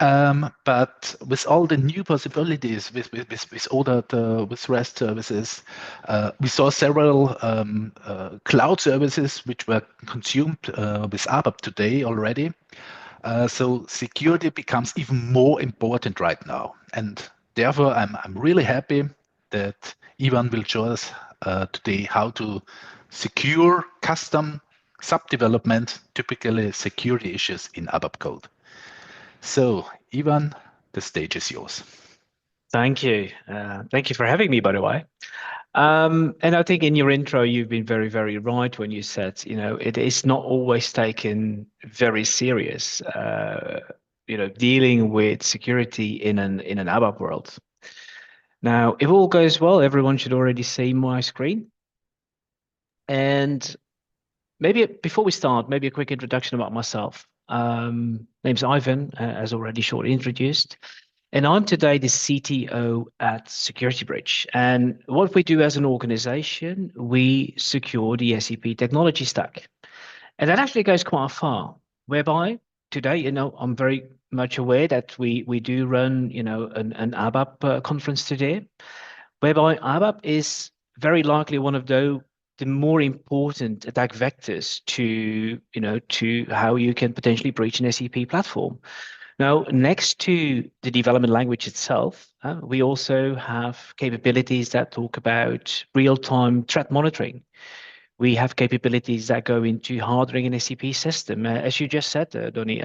But with all the new possibilities, with all with REST services, we saw several cloud services which were consumed with ABAP today already. So security becomes even more important right now, and therefore I'm really happy that Ivan will show us today how to secure custom sub-development, typically security issues in ABAP code. So, Ivan, the stage is yours. Thank you. Thank you for having me, by the way. And I think in your intro, you've been very, very right when you said, it is not always taken very serious, dealing with security in an ABAP world. Now, if all goes well, everyone should already see my screen. And maybe before we start, maybe a quick introduction about myself. Name's Ivan, as already shortly introduced. And I'm today the CTO at Security Bridge. And what we do as an organization, we secure the SAP technology stack. And that actually goes quite far, whereby today, I'm very much aware that we do run, an ABAP conference today, whereby ABAP is very likely one of the more important attack vectors to how you can potentially breach an SAP platform. Now, next to the development language itself, we also have capabilities that talk about real-time threat monitoring. We have capabilities that go into hardening an SAP system, as you just said, Donny.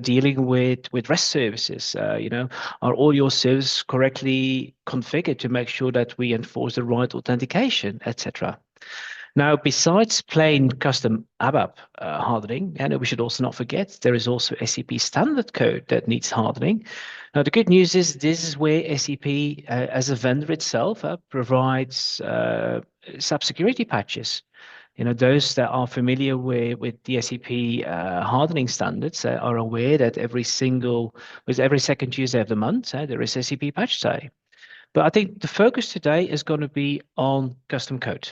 Dealing with REST services. Are all your servers correctly configured to make sure that we enforce the right authentication, etc. Now, besides plain custom ABAP hardening, and we should also not forget there is also SAP standard code that needs hardening. Now, the good news is this is where SAP, as a vendor itself, provides SAP security patches. Those that are familiar with the SAP hardening standards are aware that with every second Tuesday of the month, there is SAP patch day. But I think the focus today is going to be on custom code.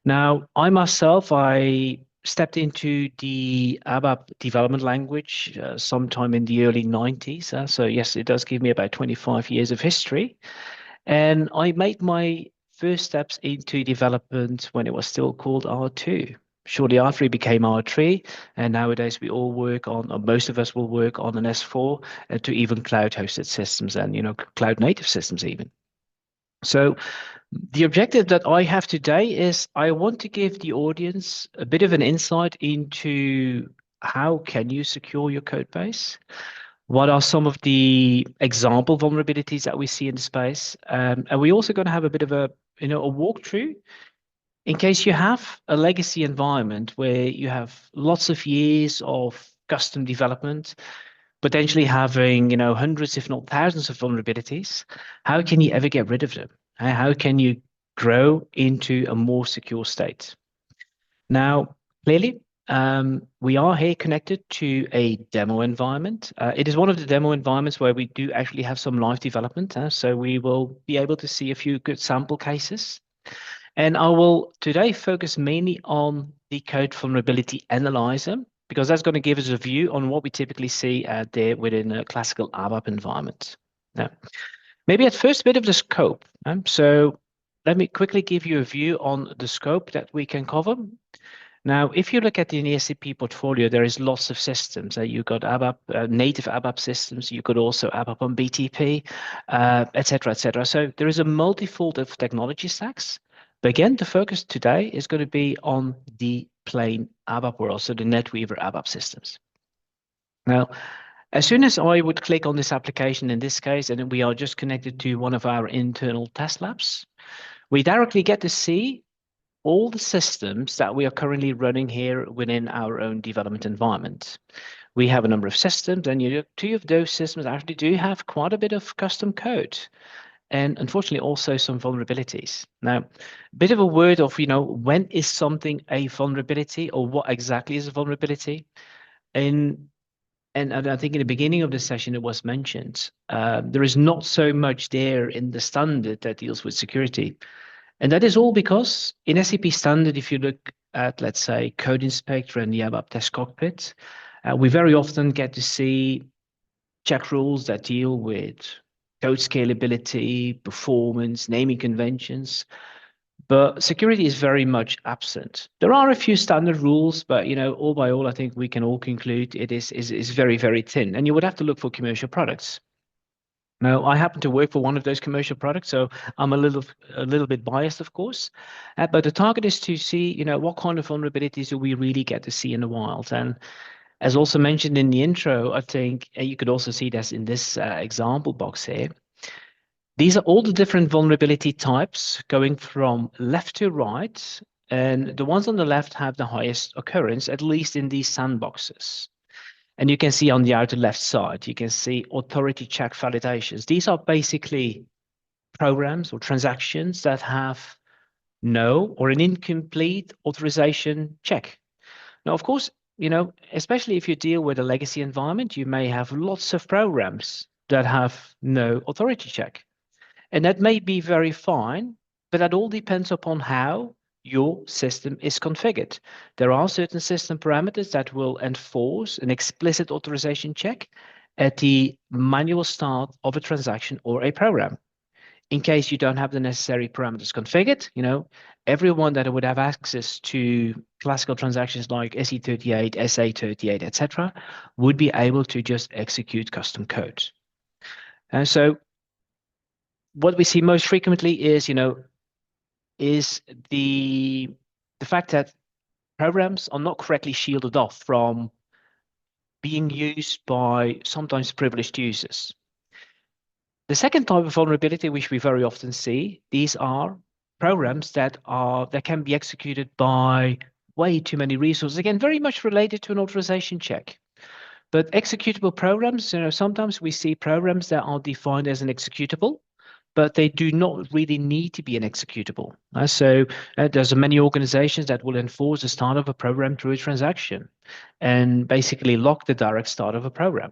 Now, I stepped into the ABAP development language sometime in the early 90s. So yes, it does give me about 25 years of history. And I made my first steps into development when it was still called R2. Shortly after it became R3, and nowadays we all work on, or most of us will work on an S4 to even cloud-hosted systems and cloud-native systems even. So the objective that I have today is I want to give the audience a bit of an insight into how can you secure your code base? What are some of the example vulnerabilities that we see in the space? And we're also going to have a bit of a walkthrough in case you have a legacy environment where you have lots of years of custom development, potentially having hundreds, if not thousands, of vulnerabilities. How can you ever get rid of them? How can you grow into a more secure state? Now, clearly, we are here connected to a demo environment. It is one of the demo environments where we do actually have some live development. So we will be able to see a few good sample cases. And I will today focus mainly on the code vulnerability analyzer, because that's going to give us a view on what we typically see there within a classical ABAP environment. Now, maybe at first, a bit of the scope. So let me quickly give you a view on the scope that we can cover. Now, if you look at the SAP portfolio, there is lots of systems. You've got ABAP, native ABAP systems. You could also ABAP on BTP, et cetera, et cetera. So there is a multifold of technology stacks. But again, the focus today is going to be on the plain ABAP world, so the NetWeaver ABAP systems. Now, as soon as I would click on this application in this case, and we are just connected to one of our internal test labs, we directly get to see all the systems that we are currently running here within our own development environment. We have a number of systems, and two of those systems actually do have quite a bit of custom code, and unfortunately also some vulnerabilities. Now, a bit of a word of, when is something a vulnerability, or what exactly is a vulnerability? And I think in the beginning of the session it was mentioned, there is not so much there in the standard that deals with security. And that is all because in SAP standard, if you look at, let's say, Code Inspector and the ABAP Test Cockpit, we very often get to see check rules that deal with code scalability, performance, naming conventions, but security is very much absent. There are a few standard rules, but all by all, I think we can all conclude it is very, very thin. And you would have to look for commercial products. Now, I happen to work for one of those commercial products, so I'm a little bit biased, of course. But the target is to see, what kind of vulnerabilities do we really get to see in the wild. And as also mentioned in the intro, I think you could also see this in this example box here. These are all the different vulnerability types going from left to right, and the ones on the left have the highest occurrence, at least in these sandboxes. And you can see on the outer left side, you can see authority check validations. These are basically programs or transactions that have no or an incomplete authorization check. Now, of course, especially if you deal with a legacy environment, you may have lots of programs that have no authority check. And that may be very fine, but that all depends upon how your system is configured. There are certain system parameters that will enforce an explicit authorization check at the manual start of a transaction or a program. In case you don't have the necessary parameters configured, everyone that would have access to classical transactions like SE38, SA38, etc., would be able to just execute custom code. And so what we see most frequently is, is the fact that programs are not correctly shielded off from being used by sometimes privileged users. The second type of vulnerability, which we very often see, these are programs that can be executed by way too many resources. Again, very much related to an authorization check. But executable programs, sometimes we see programs that are defined as an executable, but they do not really need to be an executable. So there's many organizations that will enforce the start of a program through a transaction and basically lock the direct start of a program.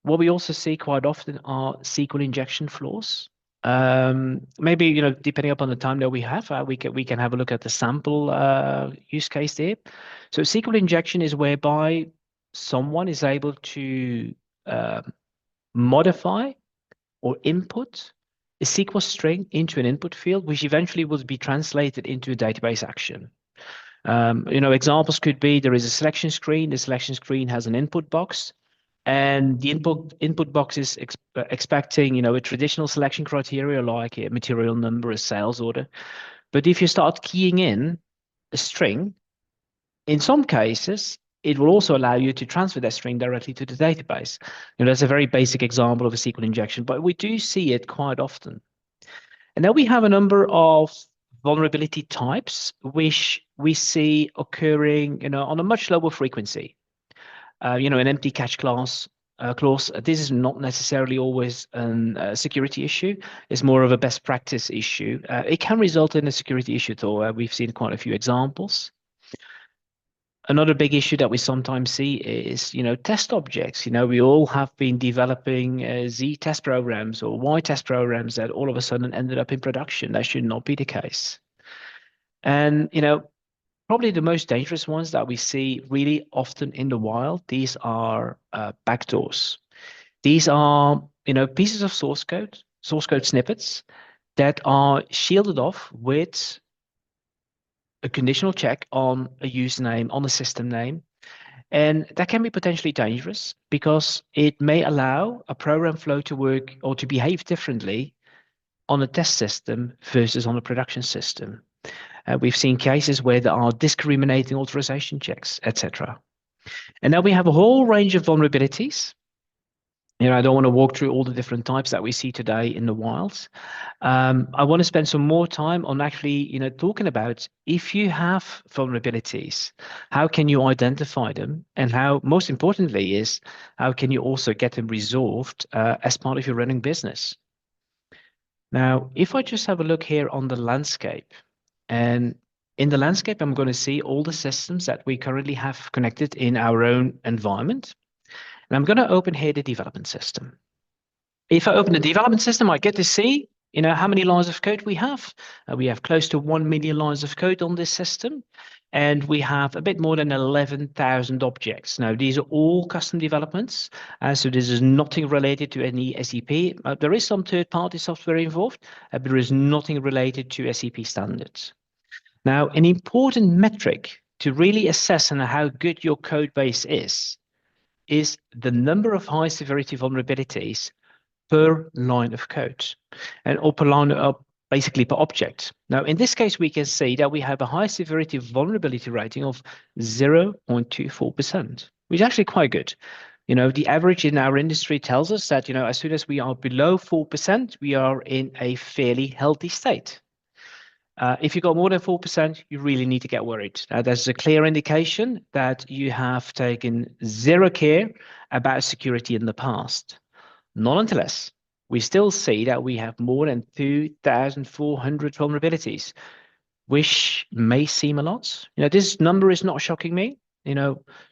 What we also see quite often are SQL injection flaws. Maybe, depending upon the time that we have, we can have a look at the sample use case there. So SQL injection is whereby someone is able to modify or input a SQL string into an input field, which eventually will be translated into a database action. Examples could be there is a selection screen. The selection screen has an input box, and the input box is expecting, a traditional selection criteria like a material number, a sales order. But if you start keying in a string, in some cases, it will also allow you to transfer that string directly to the database. That's a very basic example of a SQL injection, but we do see it quite often. And then we have a number of vulnerability types, which we see occurring, on a much lower frequency. An empty catch clause. This is not necessarily always a security issue. It's more of a best practice issue. It can result in a security issue, though. We've seen quite a few examples. Another big issue that we sometimes see is, test objects. We all have been developing Z test programs or Y test programs that all of a sudden ended up in production. That should not be the case. And, probably the most dangerous ones that we see really often in the wild, these are backdoors. These are, pieces of source code snippets that are shielded off with a conditional check on a username, on a system name. And that can be potentially dangerous because it may allow a program flow to work or to behave differently on a test system versus on a production system. We've seen cases where there are discriminating authorization checks, etc. And now we have a whole range of vulnerabilities. I don't want to walk through all the different types that we see today in the wild. I want to spend some more time on actually, talking about if you have vulnerabilities, how can you identify them, and how, most importantly, is how can you also get them resolved as part of your running business. Now, if I just have a look here on the landscape, and in the landscape, I'm going to see all the systems that we currently have connected in our own environment. And I'm going to open here the development system. If I open the development system, I get to see, how many lines of code we have. We have close to 1 million lines of code on this system. and we have a bit more than 11,000 objects. Now, these are all custom developments, so this is nothing related to any SAP. There is some third-party software involved, but there is nothing related to SAP standards. Now, an important metric to really assess on how good your code base is the number of high-severity vulnerabilities per line of code, and or per line of basically per object. Now, in this case, we can see that we have a high severity vulnerability rating of 0.24%, which is actually quite good. The average in our industry tells us that, as soon as we are below 4%, we are in a fairly healthy state. If you got more than 4%, you really need to get worried. There's a clear indication that you have taken zero care about security in the past. Nonetheless, we still see that we have more than 2,400 vulnerabilities, which may seem a lot. This number is not shocking me.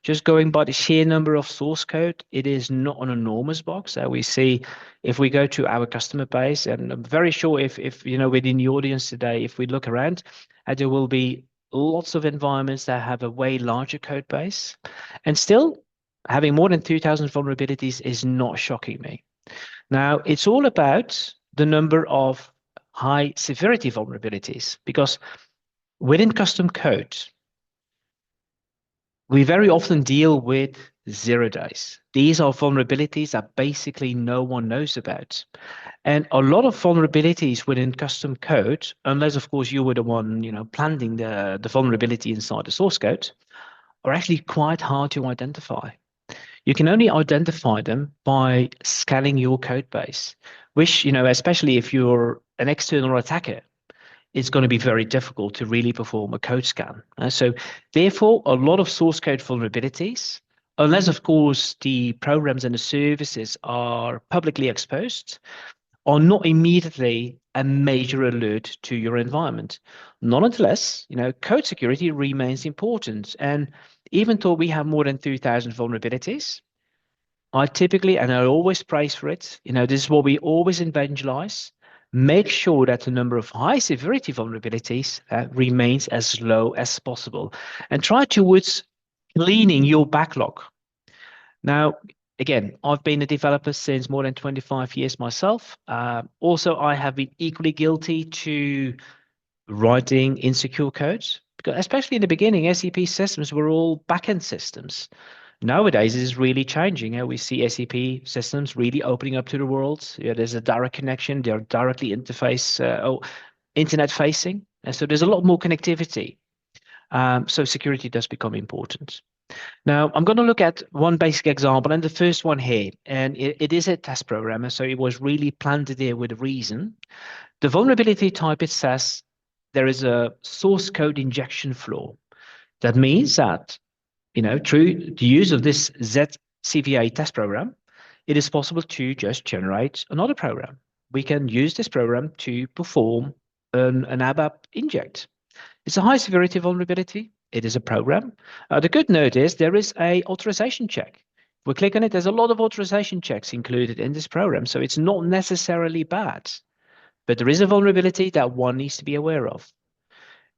Just going by the sheer number of source code, it is not an enormous box. We see if we go to our customer base, and I'm very sure if within the audience today, if we look around, there will be lots of environments that have a way larger code base, and still having more than 2,000 vulnerabilities is not shocking me. Now, it's all about the number of high severity vulnerabilities, because within custom code, we very often deal with 0 days. These are vulnerabilities that basically no one knows about. And a lot of vulnerabilities within custom code, unless of course you were the one, planting the vulnerability inside the source code, are actually quite hard to identify. You can only identify them by scanning your code base, which, especially if you're an external attacker, it's going to be very difficult to really perform a code scan. So therefore, a lot of source code vulnerabilities, unless of course the programs and the services are publicly exposed, are not immediately a major alert to your environment. Nonetheless, code security remains important. And even though we have more than 2,000 vulnerabilities, I typically, and I always praise for it, this is what we always evangelize, make sure that the number of high severity vulnerabilities remains as low as possible, and try towards cleaning your backlog. Now, again, I've been a developer since more than 25 years myself. Also, I have been equally guilty to writing insecure codes, because especially in the beginning, SAP systems were all backend systems. Nowadays, it is really changing. We see SAP systems really opening up to the world. There's a direct connection. They're directly internet facing. And so there's a lot more connectivity. So security does become important. Now, I'm going to look at one basic example, and the first one here, and it is a test programmer, so it was really planted there with a reason. The vulnerability type, it says there is a source code injection flaw. That means that through the use of this ZCVA test program, it is possible to just generate another program. We can use this program to perform an ABAP inject. It's a high severity vulnerability. It is a program. The good note is there is a authorization check. If we click on it, there's a lot of authorization checks included in this program. So it's not necessarily bad, but there is a vulnerability that one needs to be aware of.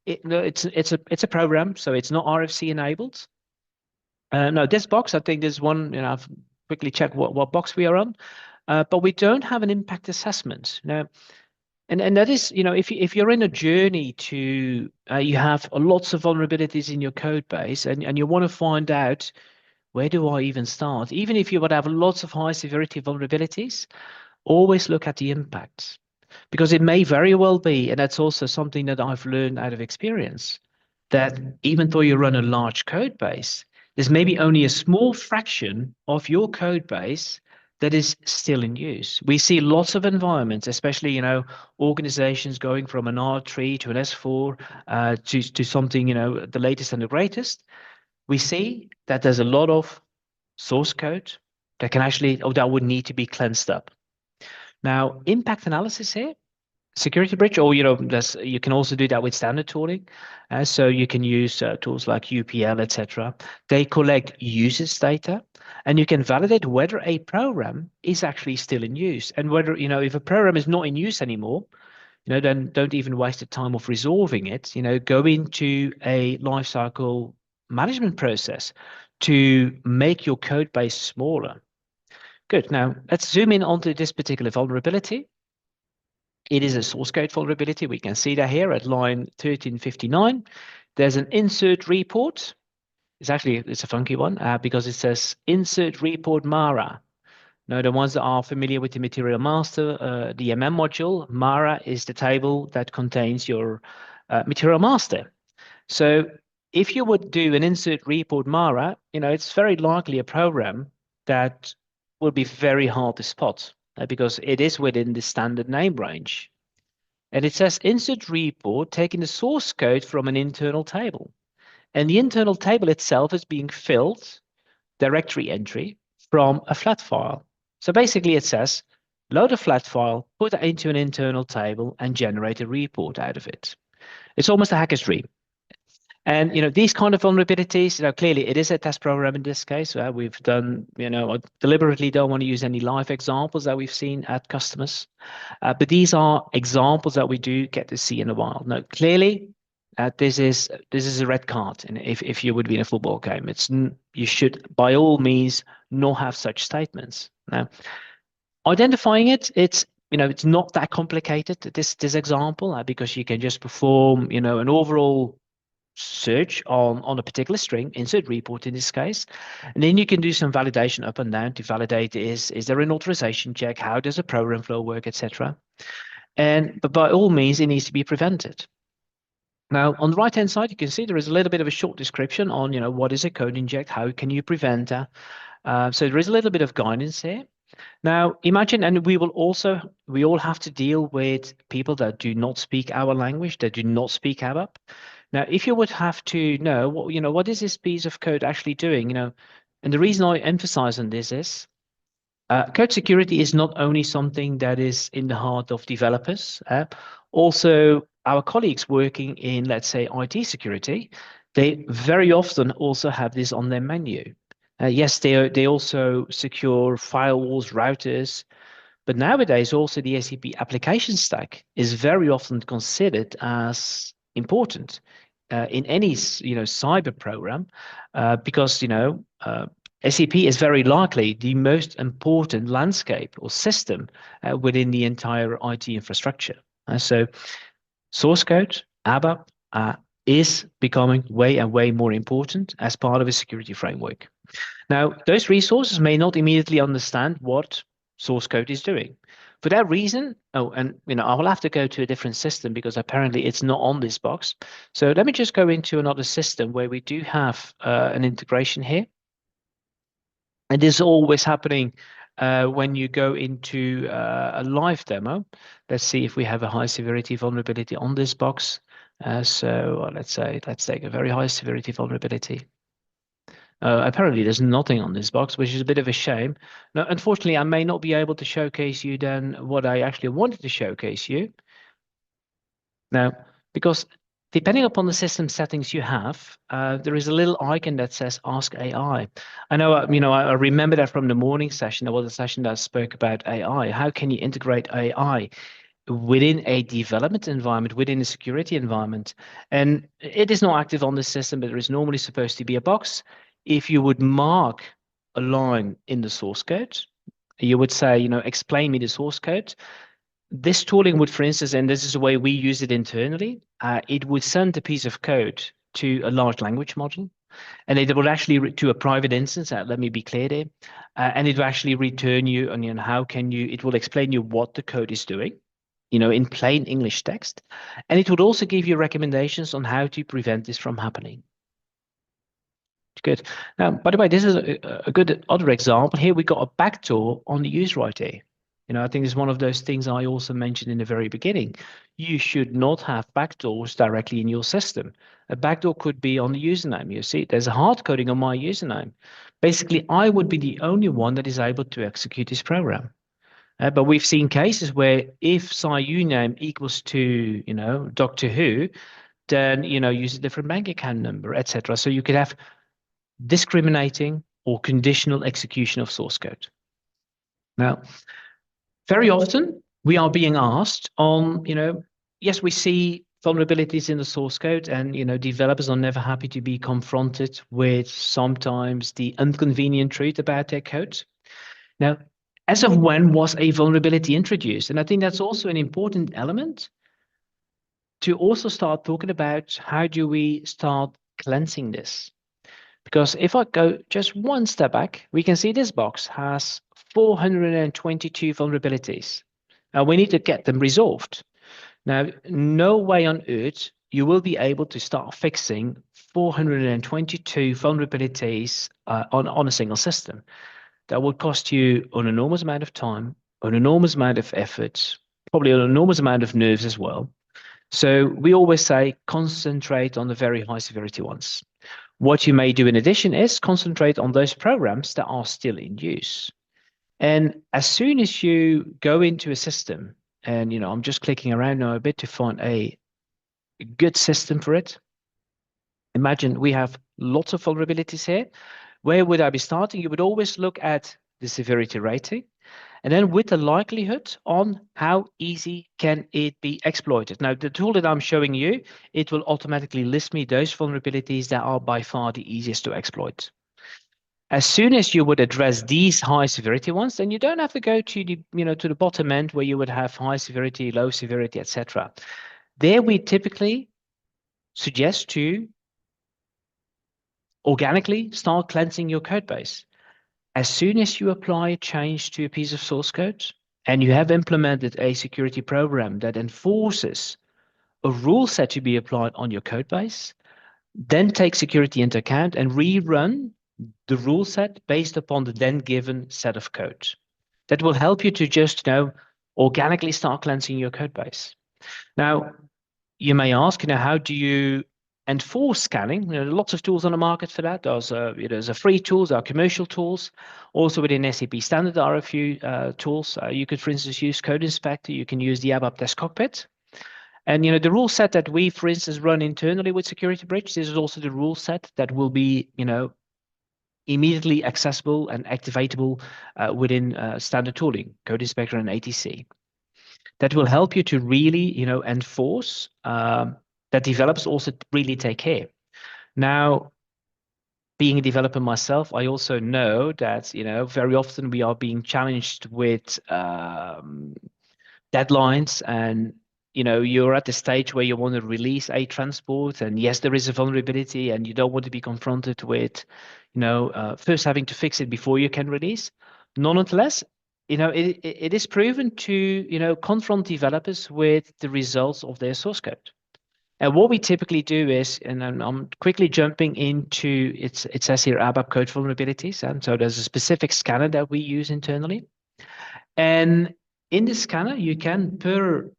It's a program, so it's not RFC enabled. No, this box, I think there's one, I've quickly checked what box we are on, but we don't have an impact assessment. Now, and that is, if you're in a journey to, you have lots of vulnerabilities in your code base, and you want to find out, where do I even start? Even if you would have lots of high severity vulnerabilities, always look at the impacts, because it may very well be, and that's also something that I've learned out of experience, that even though you run a large code base, there's maybe only a small fraction of your code base that is still in use. We see lots of environments, especially, organizations going from an R3 to an S4 to something, the latest and the greatest. We see that there's a lot of source code that can actually, that would need to be cleansed up. Now, impact analysis here, security breach, or you can also do that with standard tooling. So you can use tools like UPL, etc. They collect users data, and you can validate whether a program is actually still in use, and whether if a program is not in use anymore, then don't even waste the time of resolving it. Go into a lifecycle management process to make your code base smaller. Good. Now let's zoom in onto this particular vulnerability. It is a source code vulnerability. We can see that here at line 1359. There's an insert report. It's a funky one because it says insert report Mara. Now, the ones that are familiar with the Material Master, the MM module, Mara is the table that contains your Material Master. So if you would do an insert report Mara, it's very likely a program that will be very hard to spot because it is within the standard name range. And it says insert report taking the source code from an internal table. And the internal table itself is being filled, directory entry, from a flat file. So basically it says, load a flat file, put it into an internal table, and generate a report out of it. It's almost a hacker's dream. And these kind of vulnerabilities, clearly it is a test program in this case. We've done, I deliberately don't want to use any live examples that we've seen at customers, but these are examples that we do get to see in the wild. Now, clearly, this is a red card, and if you would be in a football game, you should by all means not have such statements. Now, identifying it's not that complicated. This example because you can just perform an overall search on a particular string, insert report in this case, and then you can do some validation up and down to validate is there an authorization check, how does a program flow work, etc. But by all means, it needs to be prevented. Now, on the right-hand side, you can see there is a little bit of a short description on what is a code inject, how can you prevent that. So there is a little bit of guidance here. Now, imagine, and we all have to deal with people that do not speak our language, that do not speak ABAP. Now, if you would have to know what is this piece of code actually doing, and the reason I emphasize on this is code security is not only something that is in the heart of developers, also our colleagues working in, let's say, IT security, they very often also have this on their menu. Yes, they also secure firewalls, routers, but nowadays also the SAP application stack is very often considered as important in any cyber program because SAP is very likely the most important landscape or system within the entire IT infrastructure. So source code, ABAP, is becoming way and way more important as part of a security framework. Now, those resources may not immediately understand what source code is doing. For that reason, I will have to go to a different system because apparently it's not on this box. So let me just go into another system where we do have an integration here. And this is always happening when you go into a live demo. Let's see if we have a high severity vulnerability on this box. Let's take a very high severity vulnerability. Apparently there's nothing on this box, which is a bit of a shame. Now, unfortunately, I may not be able to showcase you then what I actually wanted to showcase you. Now, because depending upon the system settings you have, there is a little icon that says Ask AI. I know, I remember that from the morning session. There was a session that spoke about AI. How can you integrate AI within a development environment, within a security environment? And it is not active on the system, but there is normally supposed to be a box. If you would mark a line in the source code, you would say, explain me the source code. This tooling would, for instance, and this is the way we use it internally, it would send a piece of code to a large language model, and it would actually to a private instance. Let me be clear there, and it will actually return you on it will explain you what the code is doing, in plain English text, and it would also give you recommendations on how to prevent this from happening. Good. Now, by the way, this is a good other example. Here we got a backdoor on the user ID. I think it's one of those things I also mentioned in the very beginning. You should not have backdoors directly in your system. A backdoor could be on the username. You see, there's a hard coding on my username. Basically, I would be the only one that is able to execute this program. But we've seen cases where if username equals to, Doctor Who, then, use a different bank account number, etc. So you could have discriminating or conditional execution of source code. Now, very often we are being asked on, yes, we see vulnerabilities in the source code, and developers are never happy to be confronted with sometimes the inconvenient truth about their code. Now, as of when was a vulnerability introduced? And I think that's also an important element to also start talking about how do we start cleansing this? Because if I go just one step back, we can see this box has 422 vulnerabilities. Now we need to get them resolved. Now, no way on earth you will be able to start fixing 422 vulnerabilities on a single system. That would cost you an enormous amount of time, an enormous amount of effort, probably an enormous amount of nerves as well. So we always say concentrate on the very high severity ones. What you may do in addition is concentrate on those programs that are still in use. And as soon as you go into a system, and I'm just clicking around now a bit to find a good system for it. Imagine we have lots of vulnerabilities here. Where would I be starting? You would always look at the severity rating, and then with the likelihood on how easy can it be exploited. Now, the tool that I'm showing you, it will automatically list me those vulnerabilities that are by far the easiest to exploit. As soon as you would address these high severity ones, then you don't have to go to the bottom end where you would have high severity, low severity, etc. There we typically suggest to organically start cleansing your code base. As soon as you apply a change to a piece of source code and you have implemented a security program that enforces a rule set to be applied on your code base, then take security into account and rerun the rule set based upon the then given set of code. That will help you to just, organically start cleansing your code base. Now, you may ask, how do you enforce scanning? There are lots of tools on the market for that. There's a free tools, there are commercial tools. Also within SAP standard, there are a few tools. You could, for instance, use Code Inspector. You can use the ABAP Test Cockpit. And the rule set that we, for instance, run internally with Security Bridge, this is also the rule set that will be, immediately accessible and activatable within standard tooling, Code Inspector and ATC. That will help you to really, enforce that developers also really take care. Now, being a developer myself, I also know that, very often we are being challenged with deadlines, and you're at the stage where you want to release a transport, and yes, there is a vulnerability, and you don't want to be confronted with, first having to fix it before you can release. Nonetheless, it is proven to, confront developers with the results of their source code. And what we typically do is, and I'm quickly jumping into, it says here ABAP code vulnerabilities, and so there's a specific scanner that we use internally. And in the scanner, you can, per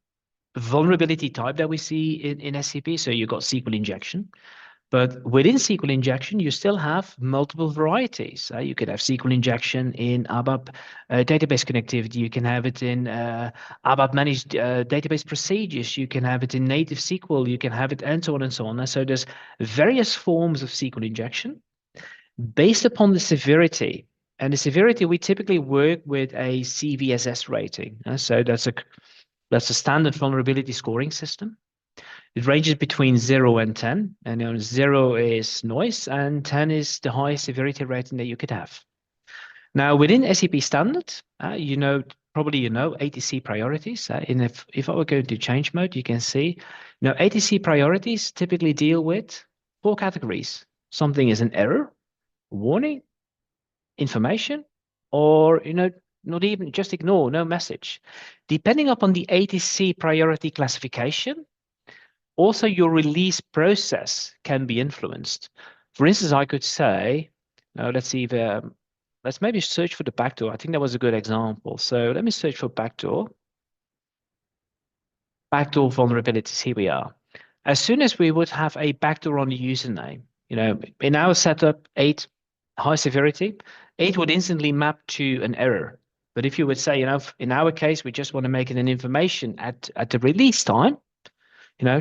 vulnerability type that we see in SAP, so you've got SQL injection. But within SQL injection, you still have multiple varieties. You could have SQL injection in ABAP database connectivity. You can have it in ABAP managed database procedures. You can have it in native SQL. You can have it and so on and so on. And so there's various forms of SQL injection based upon the severity. And the severity, we typically work with a CVSS rating. So that's a standard vulnerability scoring system. It ranges between 0 and 10, and 0 is noise, and 10 is the highest severity rating that you could have. Now, within SAP standard, probably ATC priorities. And if I were going to change mode, you can see, ATC priorities typically deal with 4 categories. Something is an error, warning, information, or not even just ignore, no message. Depending upon the ATC priority classification, also your release process can be influenced. For instance, I could say, let's see if, let's maybe search for the backdoor. I think that was a good example. So let me search for backdoor. Backdoor vulnerabilities, here we are. As soon as we would have a backdoor on the username, in our setup, 8 high severity, 8 would instantly map to an error. But if you would say, in our case, we just want to make it an information at the release time,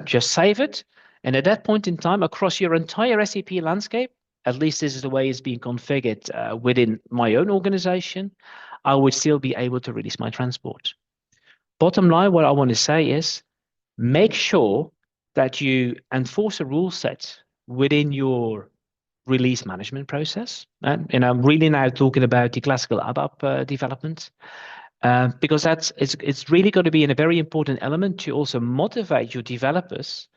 just save it. And at that point in time, across your entire SAP landscape, at least this is the way it's being configured within my own organization, I would still be able to release my transport. Bottom line, what I want to say is, make sure that you enforce a rule set within your release management process. And I'm really now talking about the classical ABAP development, because it's really going to be a very important element to also motivate your developers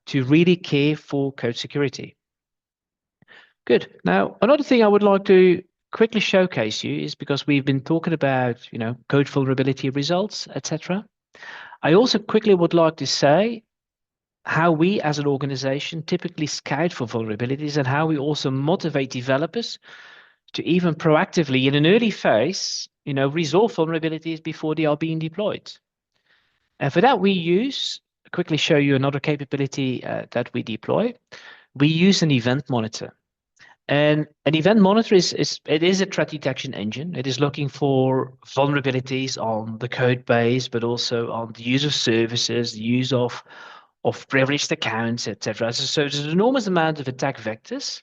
to really care for code security. Good. Now, another thing I would like to quickly showcase you is, because we've been talking about, code vulnerability results, etc. I also quickly would like to say how we as an organization typically scout for vulnerabilities, and how we also motivate developers to even proactively, in an early phase, resolve vulnerabilities before they are being deployed. And for that, quickly show you another capability that we deploy. We use an event monitor. And an event monitor is a threat detection engine. It is looking for vulnerabilities on the code base, but also on the use of services, the use of privileged accounts, etc. So there's an enormous amount of attack vectors,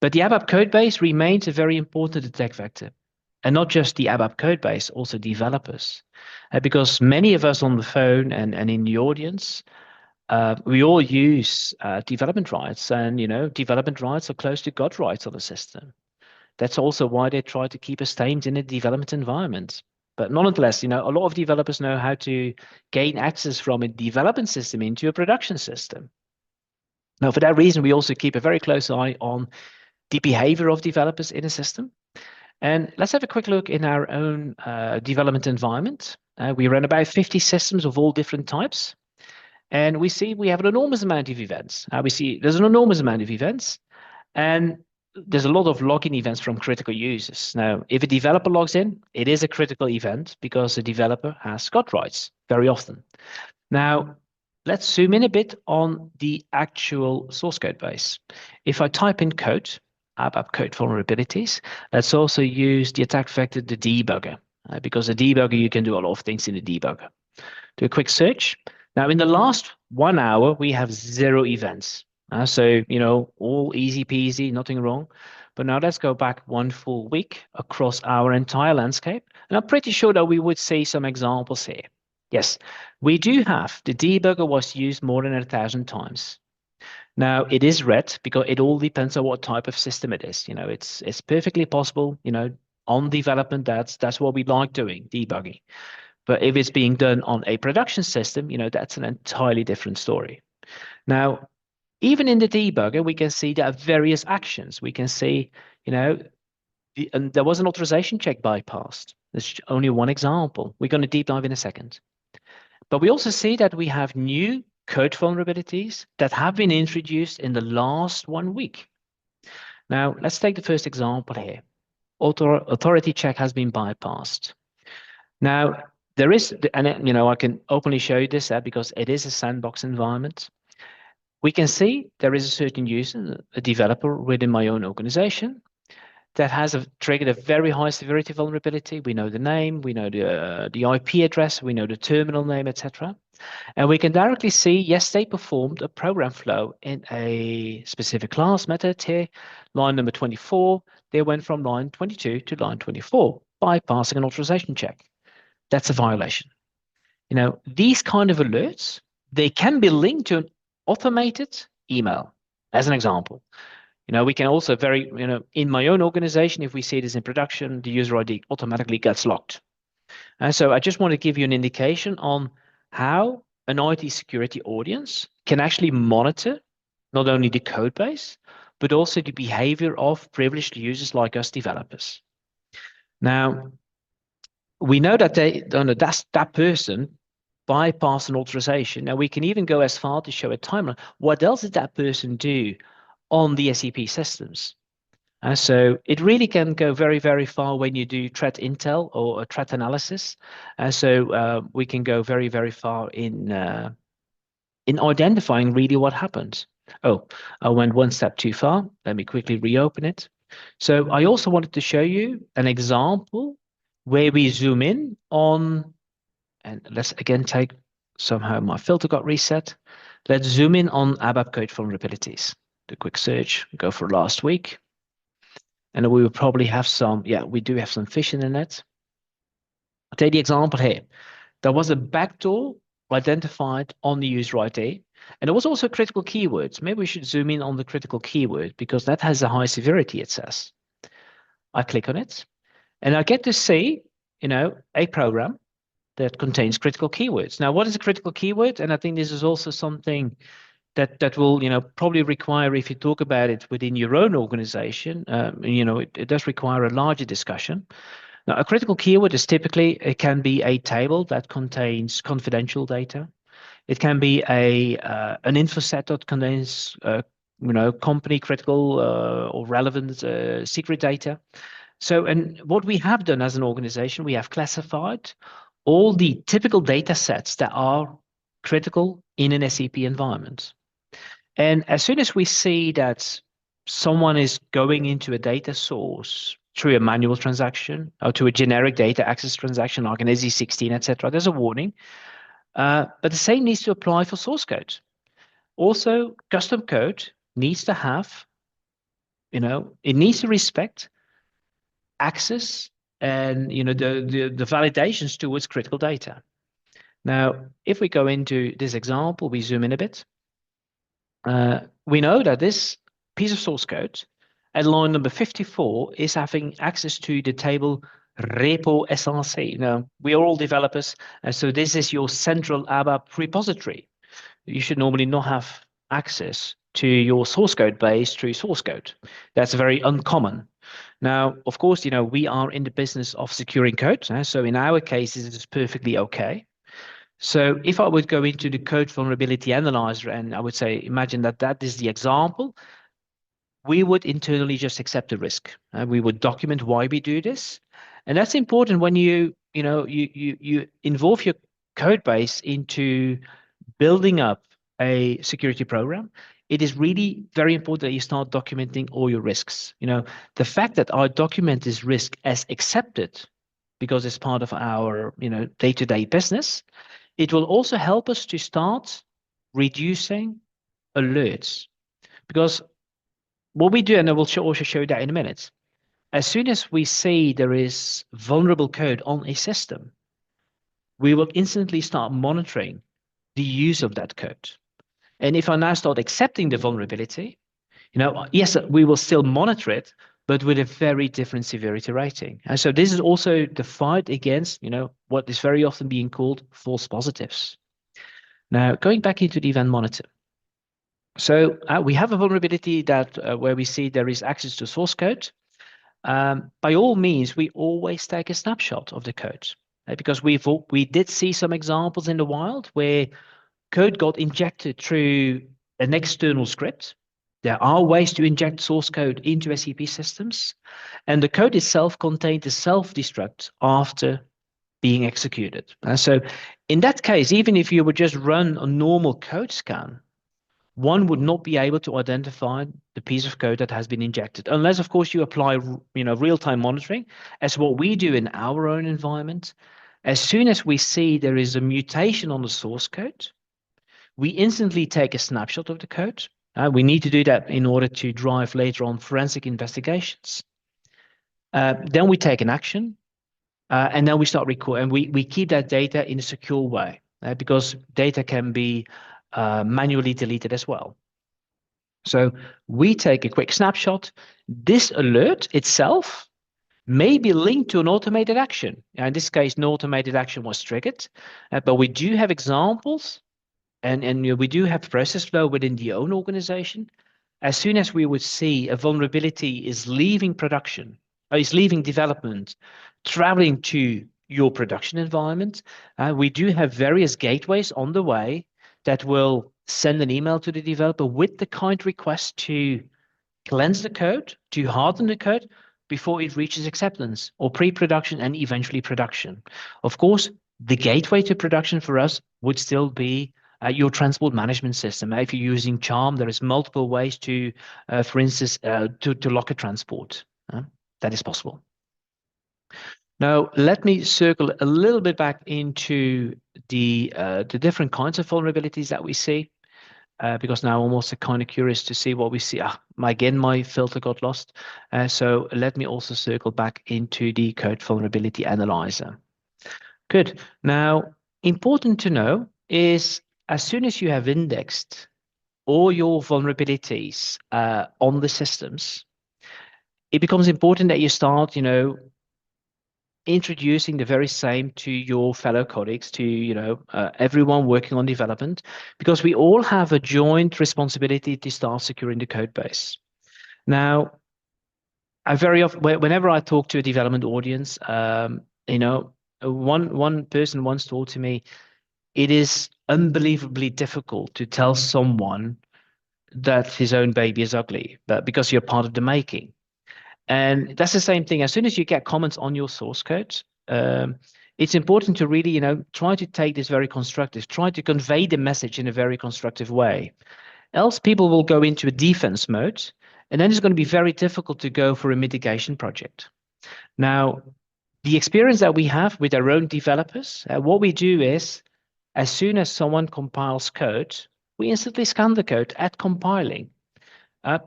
but the ABAP code base remains a very important attack vector. And not just the ABAP code base, also developers. Because many of us on the phone and in the audience, we all use development rights, and development rights are close to God rights on the system. That's also why they try to keep us tamed in a development environment. But nonetheless, a lot of developers know how to gain access from a development system into a production system. Now, for that reason, we also keep a very close eye on the behavior of developers in a system. And let's have a quick look in our own development environment. We run about 50 systems of all different types. And we see we have an enormous amount of events. We see there's an enormous amount of events, and there's a lot of login events from critical users. Now, if a developer logs in, it is a critical event because the developer has got rights very often. Now, let's zoom in a bit on the actual source code base. If I type in code, ABAP code vulnerabilities, let's also use the attack vector, the debugger, because the debugger, you can do a lot of things in the debugger. Do a quick search. Now, in the last 1 hour, we have 0 events. So, all easy peasy, nothing wrong. But now let's go back 1 full week across our entire landscape. And I'm pretty sure that we would see some examples here. Yes, we do have the debugger was used more than 1,000 times. Now, it is red because it all depends on what type of system it is. It's perfectly possible, on development, that's what we like doing, debugging. But if it's being done on a production system, that's an entirely different story. Now, even in the debugger, we can see there are various actions. We can see, and there was an authorization check bypassed. There's only one example. We're going to deep dive in a second. But we also see that we have new code vulnerabilities that have been introduced in the last 1 week. Now, let's take the first example here. Authority check has been bypassed. Now, there is, and I can openly show you this because it is a sandbox environment. We can see there is a certain user, a developer within my own organization, that has triggered a very high severity vulnerability. We know the name, we know the IP address, we know the terminal name, etc. And we can directly see, yes, they performed a program flow in a specific class method here, line number 24. They went from line 22 to line 24, bypassing an authorization check. That's a violation. These kind of alerts, they can be linked to an automated email, as an example. We can also in my own organization, if we see this in production, the user ID automatically gets locked. And so I just want to give you an indication on how an IT security audience can actually monitor not only the code base, but also the behavior of privileged users like us developers. Now, we know that that person bypassed an authorization. Now, we can even go as far to show a timeline. What else did that person do on the SAP systems? So it really can go very, very far when you do threat intel or a threat analysis. So we can go very, very far in identifying really what happened. Oh, I went 1 step too far. Let me quickly reopen it. So I also wanted to show you an example where we zoom in on, and let's again take, somehow my filter got reset. Let's zoom in on ABAP code vulnerabilities. Do a quick search, go for last week. And we will probably have some, we do have some phishing in it. I'll take the example here. There was a backdoor identified on the user ID. And there was also critical keywords. Maybe we should zoom in on the critical keyword because that has a high severity, it says. I click on it and I get to see, a program that contains critical keywords. Now, what is a critical keyword? And I think this is also something that will, probably require, if you talk about it within your own organization, it does require a larger discussion. Now, a critical keyword is typically, it can be a table that contains confidential data. It can be an info set that contains, company critical or relevant secret data. So, and what we have done as an organization, we have classified all the typical data sets that are critical in an SAP environment. And as soon as we see that someone is going into a data source through a manual transaction or to a generic data access transaction like an SE16, etc., there's a warning. But the same needs to apply for source code. Also, custom code needs to have, it needs to respect access and the validations towards critical data. Now, if we go into this example, we zoom in a bit. We know that this piece of source code at line number 54 is having access to the table repo SRC. Now, we are all developers, and so this is your central ABAP repository. You should normally not have access to your source code base through source code. That's very uncommon. Now, of course, we are in the business of securing code. So in our cases, it is perfectly okay. So if I would go into the code vulnerability analyzer and I would say, imagine that is the example, we would internally just accept the risk. We would document why we do this. And that's important when you involve your code base into building up a security program. It is really very important that you start documenting all your risks. The fact that I document this risk as accepted because it's part of our, day-to-day business, it will also help us to start reducing alerts. Because what we do, and I will also show that in a minute, as soon as we see there is vulnerable code on a system, we will instantly start monitoring the use of that code. And if I now start accepting the vulnerability, yes, we will still monitor it, but with a very different severity rating. And so this is also the fight against, what is very often being called false positives. Now, going back into the event monitor. So we have a vulnerability that where we see there is access to source code. By all means, we always take a snapshot of the code because we did see some examples in the wild where code got injected through an external script. There are ways to inject source code into SAP systems, and the code itself contained a self-destruct after being executed. And so in that case, even if you would just run a normal code scan, one would not be able to identify the piece of code that has been injected, unless, of course, you apply real-time monitoring, as what we do in our own environment. As soon as we see there is a mutation on the source code, we instantly take a snapshot of the code. We need to do that in order to drive later on forensic investigations. Then we take an action, and then we start recording. And we keep that data in a secure way because data can be manually deleted as well. So we take a quick snapshot. This alert itself may be linked to an automated action. In this case, no automated action was triggered, but we do have examples. And we do have process flow within the own organization. As soon as we would see a vulnerability is leaving production, or is leaving development, traveling to your production environment, we do have various gateways on the way that will send an email to the developer with the kind request to cleanse the code, to harden the code before it reaches acceptance or pre-production and eventually production. Of course, the gateway to production for us would still be your transport management system. If you're using Charm, there is multiple ways to, for instance, to lock a transport. That is possible. Now, let me circle a little bit back into the different kinds of vulnerabilities that we see, because now I'm also kind of curious to see what we see. Again, my filter got lost. So let me also circle back into the code vulnerability analyzer. Good. Now, important to know is as soon as you have indexed all your vulnerabilities on the systems, it becomes important that you start, introducing the very same to your fellow colleagues, to everyone working on development, because we all have a joint responsibility to start securing the code base. Now, I very often, whenever I talk to a development audience, one person once told to me, it is unbelievably difficult to tell someone that his own baby is ugly, but because you're part of the making. And that's the same thing. As soon as you get comments on your source code, it's important to really, try to take this very constructive, try to convey the message in a very constructive way. Else people will go into a defense mode, and then it's going to be very difficult to go for a mitigation project. Now, the experience that we have with our own developers, what we do is, as soon as someone compiles code, we instantly scan the code at compiling.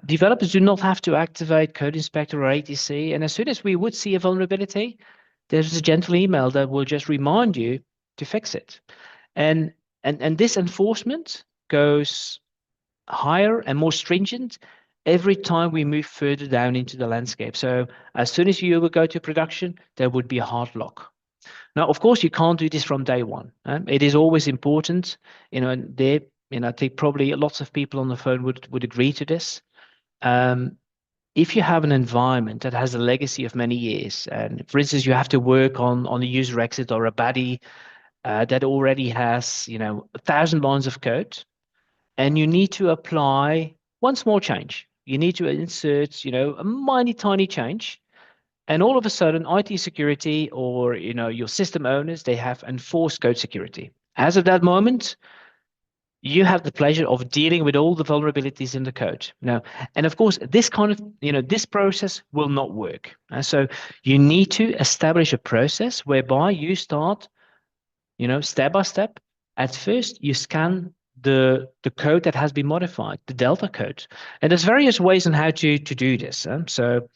Developers do not have to activate Code Inspector or ATC, and as soon as we would see a vulnerability, there's a gentle email that will just remind you to fix it. And this enforcement goes higher and more stringent every time we move further down into the landscape. So as soon as you will go to production, there would be a hard lock. Now, of course, you can't do this from day one. It is always important, and there, I think probably lots of people on the phone would agree to this. If you have an environment that has a legacy of many years, and for instance, you have to work on a user exit or a baddie that already has, 1,000 lines of code, and you need to apply one small change. You need to insert, a mighty tiny change. And all of a sudden, IT security or your system owners, they have enforced code security. As of that moment, you have the pleasure of dealing with all the vulnerabilities in the code. Now, and of course, this kind of, this process will not work. So you need to establish a process whereby you start, step by step. At first, you scan the code that has been modified, the Delta code. And there's various ways on how to do this. So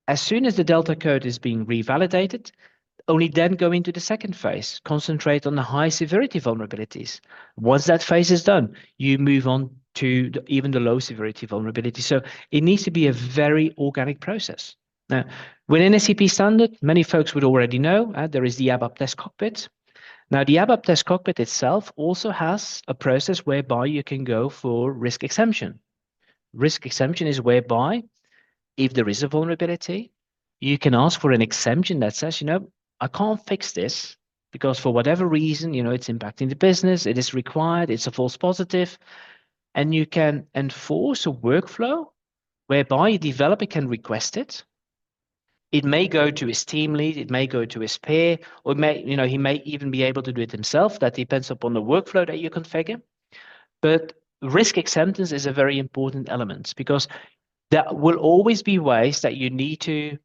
as soon as the Delta code is being revalidated, only then go into the second phase, concentrate on the high severity vulnerabilities. Once that phase is done, you move on to even the low severity vulnerability. So it needs to be a very organic process. Now, within SAP standard, many folks would already know there is the ABAP test cockpit. Now, the ABAP test cockpit itself also has a process whereby you can go for risk exemption. Risk exemption is whereby if there is a vulnerability, you can ask for an exemption that says, I can't fix this because for whatever reason, it's impacting the business, it is required, it's a false positive. And you can enforce a workflow whereby a developer can request it. It may go to his team lead, it may go to his peer, or he may even be able to do it himself. That depends upon the workflow that you configure. But risk acceptance is a very important element because there will always be ways that you need to,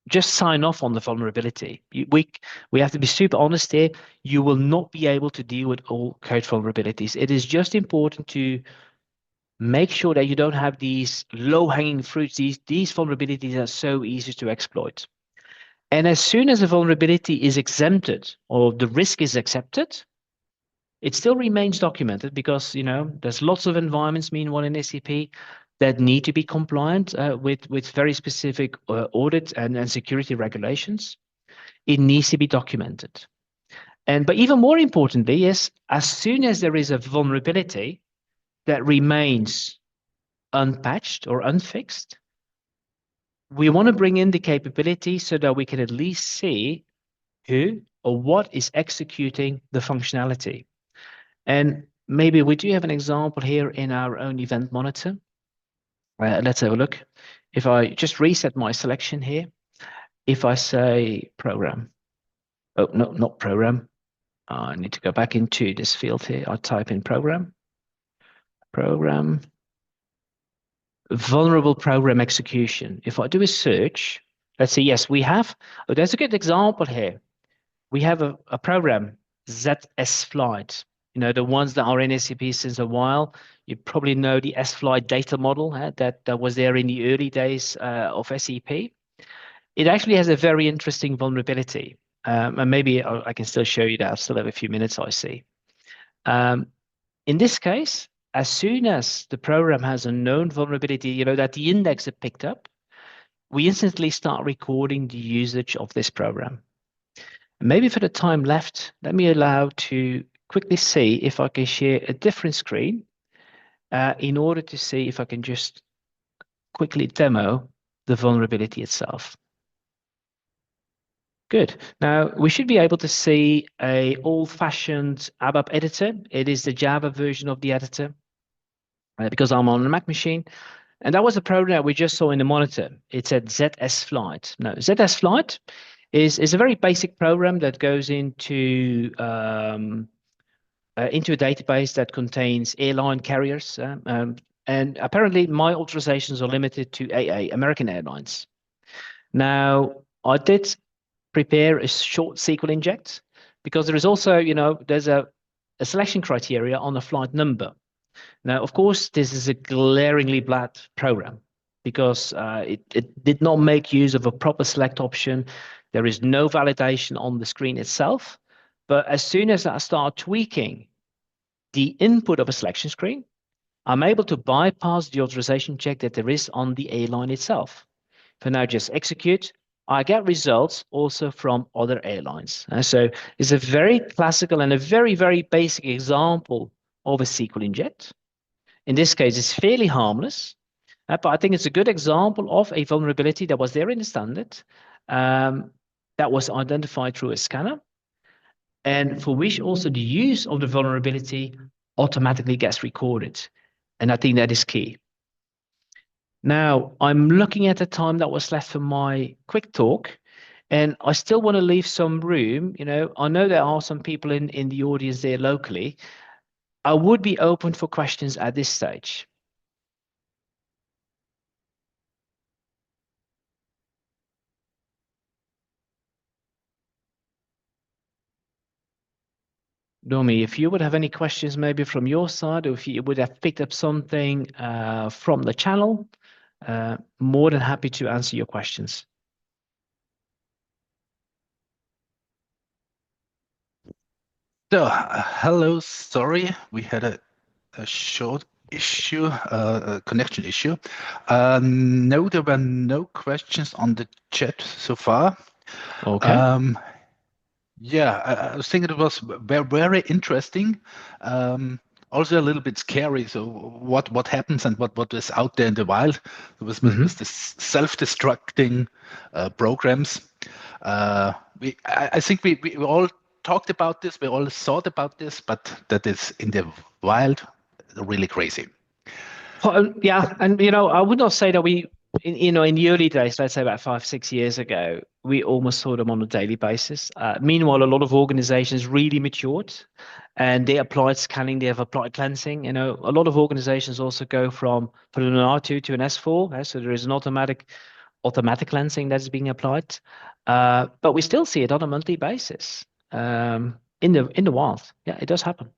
just sign off on the vulnerability. We have to be super honest here. You will not be able to deal with all code vulnerabilities. It is just important to make sure that you don't have these low-hanging fruits. These vulnerabilities are so easy to exploit. And as soon as a vulnerability is exempted or the risk is accepted, it still remains documented because, there's lots of environments, meanwhile, in SAP that need to be compliant with very specific audit and security regulations. It needs to be documented. But even more importantly is as soon as there is a vulnerability that remains unpatched or unfixed, we want to bring in the capability so that we can at least see who or what is executing the functionality. And maybe we do have an example here in our own event monitor. Let's have a look. If I just reset my selection here, if I say program, oh, no, not program. I need to go back into this field here. I type in program, vulnerable program execution. If I do a search, let's see, yes, we have, oh, there's a good example here. We have a program, ZS Flight. The ones that are in SAP since a while, you probably know the S-Flight data model that was there in the early days of SAP. It actually has a very interesting vulnerability. And maybe I can still show you that. I still have a few minutes, I see. In this case, as soon as the program has a known vulnerability, that the indexer picked up, we instantly start recording the usage of this program. Maybe for the time left, let me allow to quickly see if I can share a different screen in order to see if I can just quickly demo the vulnerability itself. Good. Now we should be able to see a old-fashioned ABAP editor. It is the Java version of the editor because I'm on a Mac machine. And that was the program that we just saw in the monitor. It said ZS Flight. Now, ZS Flight is a very basic program that goes into a database that contains airline carriers. And apparently, my authorizations are limited to AA, American Airlines. Now, I did prepare a short SQL inject because there is also, there's a selection criteria on the flight number. Now, of course, this is a glaringly bad program because it did not make use of a proper select option. There is no validation on the screen itself. But as soon as I start tweaking the input of a selection screen, I'm able to bypass the authorization check that there is on the airline itself. If I now just execute, I get results also from other airlines. And so it's a very classical and a very, very basic example of a SQL inject. In this case, it's fairly harmless, but I think it's a good example of a vulnerability that was there in the standard, that was identified through a scanner, and for which also the use of the vulnerability automatically gets recorded. And I think that is key. Now, I'm looking at the time that was left for my quick talk, and I still want to leave some room. I know there are some people in the audience there locally. I would be open for questions at this stage. Domi, if you would have any questions maybe from your side, or if you would have picked up something from the channel, more than happy to answer your questions. So, hello, sorry, we had a short issue, a connection issue. No, there were no questions on the chat so far. Okay. Yeah, I was thinking it was very, very interesting. Also a little bit scary. So what happens and what is out there in the wild with this self-destructing programs. I think we all talked about this. We all thought about this, but that is in the wild really crazy. Yeah, and I would not say that in the early days, let's say about 5, 6 years ago, we almost saw them on a daily basis. Meanwhile, a lot of organizations really matured, and they applied scanning, they have applied cleansing. A lot of organizations also go from an R2 to an S4, so there is an automatic cleansing that is being applied. But we still see it on a monthly basis in the wild. Yeah, it does happen.